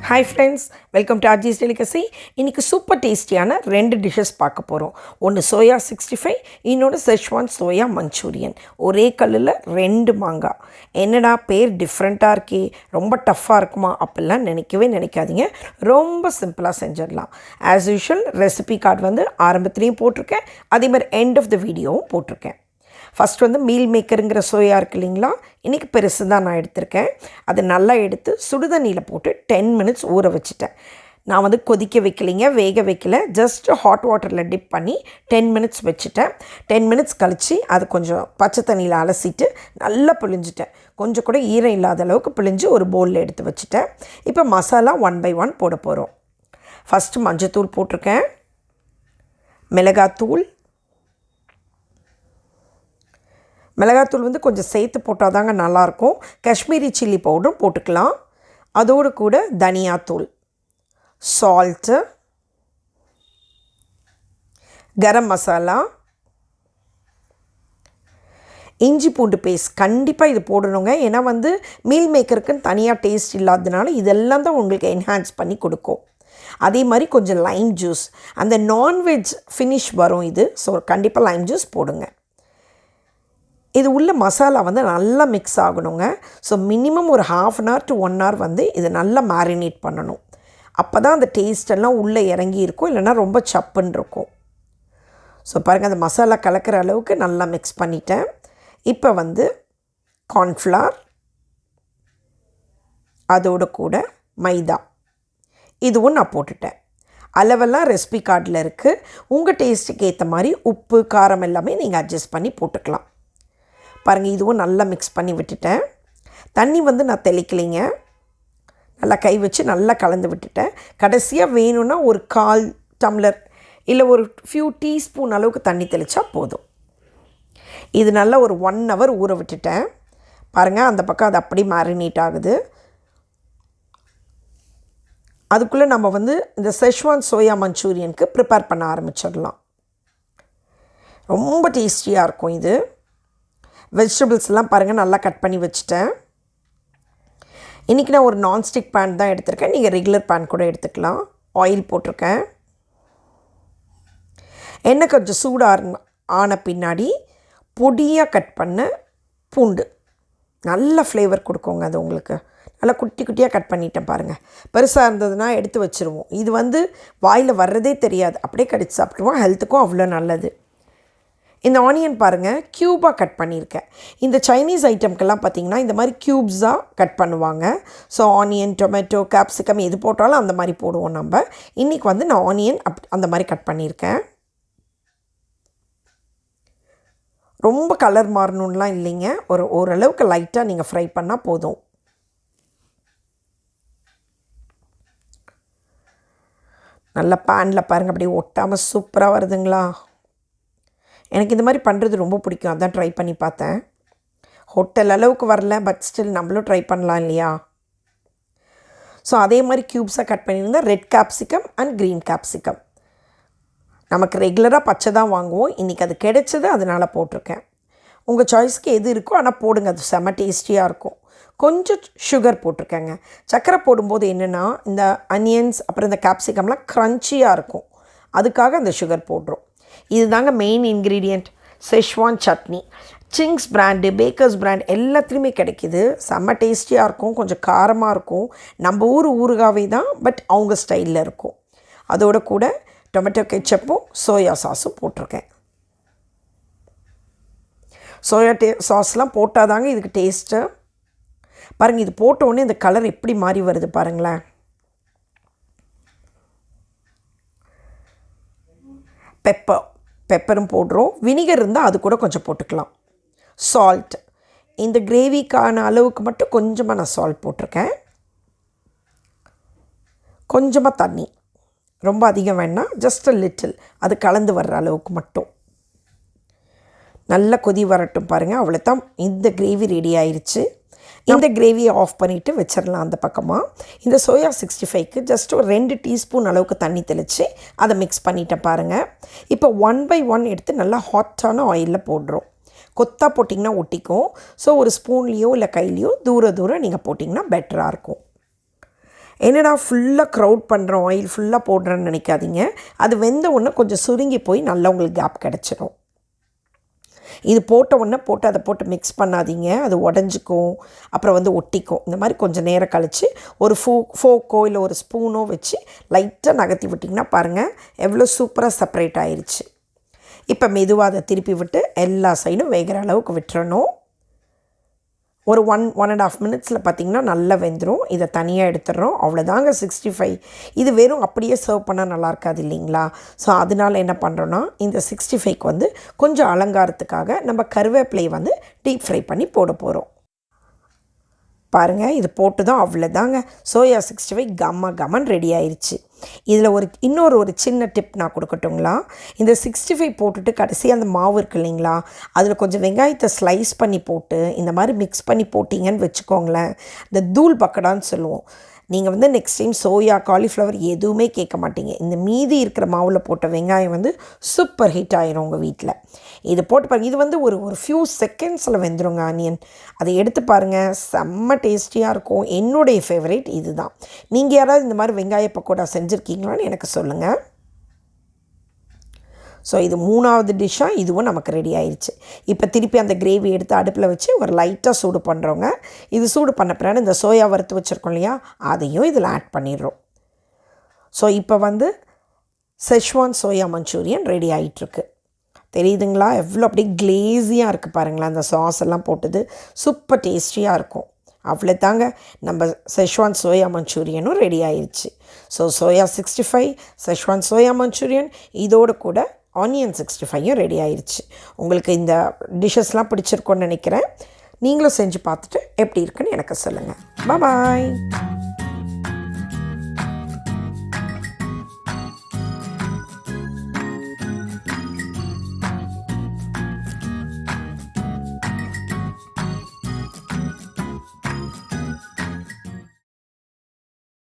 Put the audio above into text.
Hi friends, welcome to ஆர்ஜிஸ் delicacy. இன்றைக்கி super டேஸ்டியான 2 டிஷ்ஷஸ் பார்க்க போகிறோம். ஒன்று சோயா 65, இன்னொன்று செஷ்வான் சோயா மஞ்சூரியன். ஒரே கல்லில் 2 மாங்காய். என்னடா பேர் டிஃப்ரெண்ட்டாக இருக்கே, ரொம்ப டஃப்பாக இருக்குமா அப்படிலாம் நினைக்காதீங்க. ரொம்ப சிம்பிளாக செஞ்சிடலாம். ஆஸ் யூஷுவல் ரெசிபி கார்டு ஆரம்பத்துலேயும் போட்டிருக்கேன், அதே மாதிரி எண்ட் ஆஃப் த வீடியோவும் போட்டிருக்கேன். ஃபஸ்ட் மீல் மேக்கருங்கிற சோயா இருக்குது இல்லைங்களா, இன்றைக்கி பெருசு தான் நான் எடுத்திருக்கேன். அதை நல்லா எடுத்து சுடுதண்ணியில் போட்டு 10 மினிட்ஸ் ஊற வச்சுட்டேன். நான் கொதிக்க வைக்கலைங்க, வேக வைக்கல, ஜஸ்ட் ஹாட் வாட்டரில் டிப் பண்ணி 10 மினிட்ஸ் வச்சுட்டேன். 10 மினிட்ஸ் கழித்து அது கொஞ்சம் பச்சை தண்ணியில் அலசிட்டு நல்லா பிழிஞ்சிட்டேன். கொஞ்சம் கூட ஈரம் இல்லாத அளவுக்கு பிழிஞ்சு ஒரு பவுலில் எடுத்து வச்சுட்டேன். இப்போ மசாலா 1 by 1 போட போகிறோம். ஃபஸ்ட்டு மஞ்சத்தூள் போட்டிருக்கேன், மிளகாத்தூள் கொஞ்சம் சேர்த்து போட்டால் தாங்க நல்லாயிருக்கும். காஷ்மீரி சில்லி பவுடரும் போட்டுக்கலாம். அதோடு கூட தனியாத்தூள், சால்ட்டு, கரம் மசாலா, இஞ்சி பூண்டு பேஸ்ட் கண்டிப்பாக இது போடணுங்க. ஏன்னா மீல் மேக்கருக்குன்னு தனியாக டேஸ்ட் இல்லாததுனால இதெல்லாம் தான் உங்களுக்கு என்ஹான்ஸ் பண்ணி கொடுக்கும். அதே மாதிரி கொஞ்சம் லைம் ஜூஸ், அந்த நான்வெஜ் ஃபினிஷ் வரும் இது. ஸோ கண்டிப்பாக லைம் ஜூஸ் போடுங்க. இது உள்ள மசாலா நல்லா மிக்ஸ் ஆகணுங்க. ஸோ மினிமம் ஒரு 1/2 அன் ஹவர் டு 1 ஹவர் இதை நல்லா மேரினேட் பண்ணணும். அப்போ தான் அந்த டேஸ்டெல்லாம் உள்ளே இறங்கி இருக்கும், இல்லைன்னா ரொம்ப சப்புன்னு இருக்கும். ஸோ பாருங்கள், அந்த மசாலா கலக்கிற அளவுக்கு நல்லா மிக்ஸ் பண்ணிட்டேன். இப்போ கார்ன்ஃப்ளவர், அதோடு கூட மைதா, இதுவும் நான் போட்டுட்டேன். அளவெல்லாம் ரெசிபி கார்டில் இருக்குது. உங்கள் டேஸ்ட்டுக்கு ஏற்ற மாதிரி உப்பு காரம் எல்லாமே நீங்கள் அட்ஜஸ்ட் பண்ணி போட்டுக்கலாம். பாருங்கள், இதுவும் நல்லா மிக்ஸ் பண்ணி விட்டுட்டேன். தண்ணி நான் தெளிக்கலைங்க, நல்லா கை வச்சு நல்லா கலந்து விட்டுட்டேன். கடைசியாக வேணும்னா ஒரு 1/4 டம்ளர் இல்லை ஒரு ஃபியூ டீஸ்பூன் அளவுக்கு தண்ணி தெளித்தா போதும். இது நல்லா ஒரு 1 ஹவர் ஊற விட்டுட்டேன். பாருங்கள், அந்த பக்கம் அது அப்படி மேரினேட் ஆகுது. அதுக்குள்ளே நம்ம இந்த செஷ்வான் சோயா மஞ்சூரியனுக்கு ப்ரிப்பேர் பண்ண ஆரம்பிச்சிடலாம். ரொம்ப டேஸ்டியாக இருக்கும் இது. வெஜிடபிள்ஸ்லாம் பாருங்கள் நல்லா கட் பண்ணி வச்சுட்டேன். இன்றைக்கி நான் ஒரு நான்ஸ்டிக் பேன் தான் எடுத்திருக்கேன், நீங்கள் ரெகுலர் பேன் கூட எடுத்துக்கலாம். ஆயில் போட்டிருக்கேன். எண்ணெய் கொஞ்சம் சூடாக ஆன பின்னாடி பொடியாக கட் பண்ண பூண்டு நல்ல ஃப்ளேவர் கொடுக்குங்க. அது உங்களுக்கு நல்லா குட்டி குட்டியாக கட் பண்ணிட்டேன். பாருங்கள், பெருசாக இருந்ததுன்னா எடுத்து வச்சுருவோம். இது வாயில் வர்றதே தெரியாது, அப்படியே கடிச்சு சாப்பிட்ருவோம். ஹெல்த்துக்கும் அவ்வளோ நல்லது. இந்த ஆனியன் பாருங்கள், க்யூபாக கட் பண்ணியிருக்கேன். இந்த சைனீஸ் ஐட்டம்க்கெல்லாம் பார்த்திங்கன்னா இந்த மாதிரி க்யூப்ஸாக கட் பண்ணுவாங்க. ஸோ ஆனியன், டொமேட்டோ, கேப்சிகம் எது போட்டாலும் அந்த மாதிரி போடுவோம் நம்ம. இன்றைக்கி நான் ஆனியன் அந்த மாதிரி கட் பண்ணியிருக்கேன். ரொம்ப கலர் மாறணும்லாம் இல்லைங்க, ஓரளவுக்கு லைட்டாக நீங்கள் ஃப்ரை பண்ணால் போதும். நல்லா பேனில் பாருங்கள், அப்படியே ஒட்டாமல் சூப்பராக வருதுங்களா. எனக்கு இந்த மாதிரி பண்ணுறது ரொம்ப பிடிக்கும், அதான் ட்ரை பண்ணி பார்த்தேன். ஹோட்டல் அளவுக்கு வரல, பட் ஸ்டில் நம்மளும் ட்ரை பண்ணலாம் இல்லையா. ஸோ அதே மாதிரி க்யூப்ஸாக கட் பண்ணியிருந்தேன். Red capsicum and green capsicum. நமக்கு ரெகுலராக பச்சை தான் வாங்குவோம், இன்றைக்கி அது கிடைச்சது, அதனால் போட்டிருக்கேன். உங்கள் சாய்ஸ்க்கு எது இருக்கோ ஆனால் போடுங்க, அது செம்ம டேஸ்டியாக இருக்கும். கொஞ்சம் சுகர் போட்டிருக்கேங்க. சர்க்கரை போடும்போது என்னென்னா இந்த அனியன்ஸ் அப்புறம் இந்த கேப்சிகம்லாம் க்ரன்ச்சியாக இருக்கும், அதுக்காக அந்த சுகர் போடுறோம். இது தாங்க main ingredient. Schezwan chutney Ching's brand, bakers brand எல்லாத்துலேயுமே கிடைக்கிது. செம்ம டேஸ்டியாக இருக்கும், கொஞ்சம் காரமாக இருக்கும். நம்ம ஊறுகாவே தான், பட் அவங்க ஸ்டைலில் இருக்கும். அதோட கூட டொமேட்டோ கெச்சப்பும் சோயா சாஸும் போட்டிருக்கேன். சோயா சாஸ்லாம் போட்டால் தாங்க இதுக்கு டேஸ்ட்டு. பாருங்கள், இது போட்டோடனே இந்த கலர் எப்படி மாறி வருது பாருங்களேன். பெப்பரும் போடுறோம். வினிகர் இருந்தால் அது கூட கொஞ்சம் போட்டுக்கலாம். சால்ட், இந்த கிரேவிக்கான அளவுக்கு மட்டும் கொஞ்சமாக நான் சால்ட் போட்டிருக்கேன். கொஞ்சமாக தண்ணி, ரொம்ப அதிகம் வேணாம், ஜஸ்ட் அ லிட்டில், அது கலந்து வர்ற அளவுக்கு மட்டும். நல்லா கொதி வரட்டும். பாருங்கள், அவ்வளோ தான், இந்த கிரேவி ரெடி ஆயிடுச்சு. இந்த கிரேவியை ஆஃப் பண்ணிவிட்டு வச்சிடலாம் அந்த பக்கமாக. இந்த சோயா 65க்கு ஜஸ்ட் ஒரு 2 டீஸ்பூன் அளவுக்கு தண்ணி தெளித்து அதை மிக்ஸ் பண்ணிட்டேன். பாருங்கள், இப்போ 1 by 1 எடுத்து நல்லா ஹாட்டான ஆயிலில் போடுறோம். கொத்தா போட்டிங்கன்னா ஒட்டிக்கும். ஸோ ஒரு ஸ்பூன்லேயோ இல்லை கையிலையோ தூரம் நீங்கள் போட்டிங்கன்னா பெட்டராக இருக்கும். என்னடா ஃபுல்லாக க்ரௌட் பண்ணுறோம், ஆயில் ஃபுல்லாக போடுறேன்னு நினைக்காதீங்க. அது வெந்த உடனே கொஞ்சம் சுருங்கி போய் நல்லா உங்களுக்கு கேப் கிடச்சிரும். இது போட்ட உடனே அதை போட்டு மிக்ஸ் பண்ணாதீங்க, அது உடஞ்சிக்கும், அப்புறம் ஒட்டிக்கும். இந்த மாதிரி கொஞ்சம் நேரம் கழித்து ஒரு ஃபோக்கோ இல்லை ஒரு ஸ்பூனோ வச்சு லைட்டாக நகர்த்தி விட்டிங்கன்னா பாருங்கள் எவ்வளோ சூப்பராக செப்பரேட் ஆயிடுச்சு. இப்போ மெதுவாக அதை திருப்பி விட்டு எல்லா சைடும் வேகிற அளவுக்கு விட்டுறணும். ஒரு 1.5 மினிட்ஸில் பார்த்திங்கன்னா நல்லா வெந்துடும். இதை தனியாக எடுத்துடுறோம். அவ்வளோதாங்க 65. இது வெறும் அப்படியே சர்வ் பண்ணால் நல்லா இருக்காது இல்லைங்களா? ஸோ அதனால் என்ன பண்ணுறோன்னா இந்த 65க்கு கொஞ்சம் அலங்காரத்துக்காக நம்ம கருவேப்பிலையை டீப் ஃப்ரை பண்ணி போட போகிறோம். பாருங்கள், இது போட்டு தான் அவ்வளோதாங்க சோயா 65 கம்மன் ரெடி ஆயிடுச்சு. இதில் இன்னொரு சின்ன டிப் நான் கொடுக்கட்டுங்களா? இந்த 65 போட்டுட்டு கடைசியாக அந்த மாவு இருக்குது இல்லைங்களா, அதில் கொஞ்சம் வெங்காயத்தை ஸ்லைஸ் பண்ணி போட்டு இந்த மாதிரி மிக்ஸ் பண்ணி போட்டிங்கன்னு வச்சுக்கோங்களேன், இந்த தூள் பக்கடான்னு சொல்லுவோம். நீங்கள் நெக்ஸ்ட் டைம் சோயா காலிஃப்ளவர் எதுவுமே கேட்க மாட்டீங்க. இந்த மீதி இருக்கிற மாவில் போட்ட வெங்காயம் சூப்பர் ஹீட் ஆயிரும் உங்கள் வீட்டில். இது போட்டு பாருங்கள். இது ஒரு ஃபியூ செகண்ட்ஸில் வெந்துருங்க ஆனியன். அதை எடுத்து பாருங்கள், செம்ம டேஸ்டியாக இருக்கும். என்னுடைய ஃபேவரேட் இது தான். நீங்கள் யாராவது இந்த மாதிரி வெங்காய பக்கோடா செஞ்சுருக்கீங்களான்னு எனக்கு சொல்லுங்கள். ஸோ இது 3வது டிஷ்ஷாக இதுவும் நமக்கு ரெடி ஆயிடுச்சு. இப்போ திருப்பி அந்த கிரேவி எடுத்து அடுப்பில் வச்சு ஒரு லைட்டாக சூடு பண்ணுறோங்க. இது சூடு பண்ண பிறகு இந்த சோயா வறுத்து வச்சுருக்கோம் இல்லையா, அதையும் இதில் ஆட் பண்ணிடுறோம். ஸோ இப்போ செஷ்வான் சோயா மஞ்சூரியன் ரெடி ஆகிட்டுருக்கு. தெரியுதுங்களா? எவ்வளோ அப்படியே கிளேஸியாக இருக்குது பாருங்களேன். அந்த சாஸ் எல்லாம் போட்டது சூப்பர் டேஸ்டியாக இருக்கும். அவ்வளோ தாங்க, நம்ம செஷ்வான் சோயா மஞ்சூரியனும் ரெடி ஆயிடுச்சு. So soya 65, Schezwan soya Manchurian, இதோடு கூட ஆனியன் 65யும் ரெடி ஆயிடுச்சு. உங்களுக்கு இந்த டிஷ்ஷஸ்லாம் பிடிச்சிருக்கோன்னு நினைக்கிறேன். நீங்களும் செஞ்சு பார்த்துட்டு எப்படி இருக்குன்னு எனக்கு சொல்லுங்கள். பாய்.